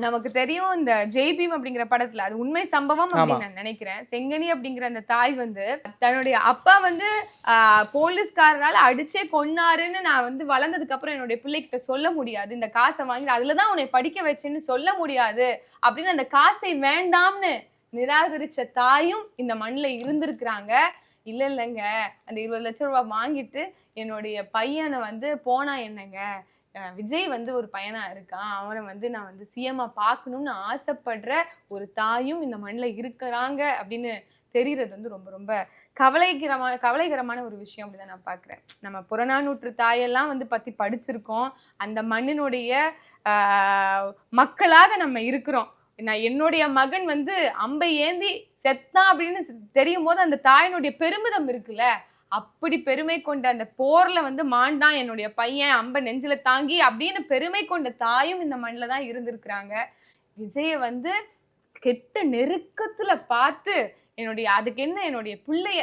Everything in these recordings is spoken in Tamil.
நமக்கு தெரியும் இந்த ஜெய்பீம் அப்படிங்கிற படத்துல அது உண்மை சம்பவம் அப்படின்னு நான் நினைக்கிறேன். செங்கனி அப்படிங்கிற அந்த தாய் வந்து தன்னுடைய அப்பா வந்து போலீஸ்காரனால அடிச்சே கொன்னாருன்னு நான் வந்து வளர்ந்ததுக்கு அப்புறம் என்னுடைய பிள்ளைகிட்ட சொல்ல முடியாது. இந்த காசை வாங்கி அதுலதான் உன்னை படிக்க வச்சேன்னு சொல்ல முடியாது அப்படின்னு அந்த காசை வேண்டாம்னு நிராகரிச்ச தாயும் இந்த மண்ணில் இருந்திருக்கிறாங்க. இல்லைங்க அந்த 20 லட்சம் ரூபாய் வாங்கிட்டு என்னுடைய பையனை வந்து போனா என்னங்க, விஜய் வந்து ஒரு பையனா இருக்கான், அவனை வந்து நான் வந்து சிஎம்மா பார்க்கணும்னு ஆசைப்படுற ஒரு தாயும் இந்த மண்ணில் இருக்கிறாங்க அப்படின்னு தெரியறது வந்து ரொம்ப ரொம்ப கவலைகரமான ஒரு விஷயம் அப்படிதான் நான் பார்க்குறேன். நம்ம புறநானூற்று தாயெல்லாம் வந்து பற்றி படிச்சிருக்கோம். அந்த மண்ணினுடைய மக்களாக நம்ம இருக்கிறோம். நான் என்னுடைய மகன் வந்து அம்பை ஏந்தி செத்தான் அப்படின்னு தெரியும் போது அந்த தாயினுடைய பெருமிதம் இருக்குல்ல, அப்படி பெருமை கொண்ட அந்த போர்ல வந்து மாண்டான் என்னுடைய பையன் அம்ப நெஞ்சில தாங்கி அப்படின்னு பெருமை கொண்ட தாயும் இந்த மண்ணில் தான் இருந்திருக்கிறாங்க. விஜய வந்து கெட்ட நெருக்கத்துல பார்த்து அதுக்கு என்ன என்னுடைய பிள்ளைய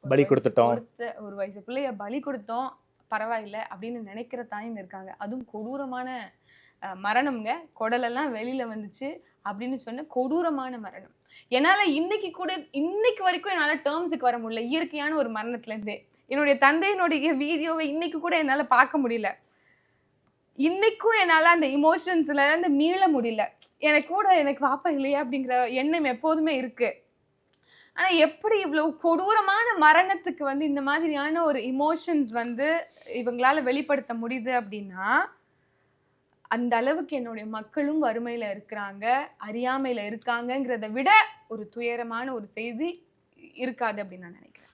பலி கொடுத்துட்டோம், ஒரு வயசு பிள்ளைய பலி கொடுத்தோம் பரவாயில்லை அப்படின்னு நினைக்கிற தாயும் இருக்காங்க. அதுவும் கொடூரமான மரணம்ங்க. குடலெல்லாம் வெளியில வந்துச்சு அப்படின்னு சொன்ன கொடூரமான மரணம். என்னால இன்னைக்கு வரைக்கும் என்னால டேர்ம்ஸுக்கு வர முடியல. இயற்கையான ஒரு மரணத்துல இருந்தே என்னுடைய தந்தையினுடைய வீடியோவை இன்னைக்கு கூட என்னால பார்க்க முடியல. இன்னைக்கும் என்னால அந்த இமோஷன்ஸ்ல இருந்து மீள முடியல. எனக்கு வாப்பா இல்லையா அப்படிங்கிற எண்ணம் எப்போதுமே இருக்கு. ஆனா எப்படி இவ்வளவு கொடூரமான மரணத்துக்கு வந்து இந்த மாதிரியான ஒரு இமோஷன்ஸ் வந்து இவங்களால வெளிப்படுத்த முடியுது அப்படின்னா, அந்த அளவுக்கு என்னுடைய மக்களும் வறுமையில இருக்கிறாங்க, அறியாமையில இருக்காங்கிறத விட ஒரு துயரமான ஒரு செய்தி இருக்காது அப்படின்னு நான் நினைக்கிறேன்.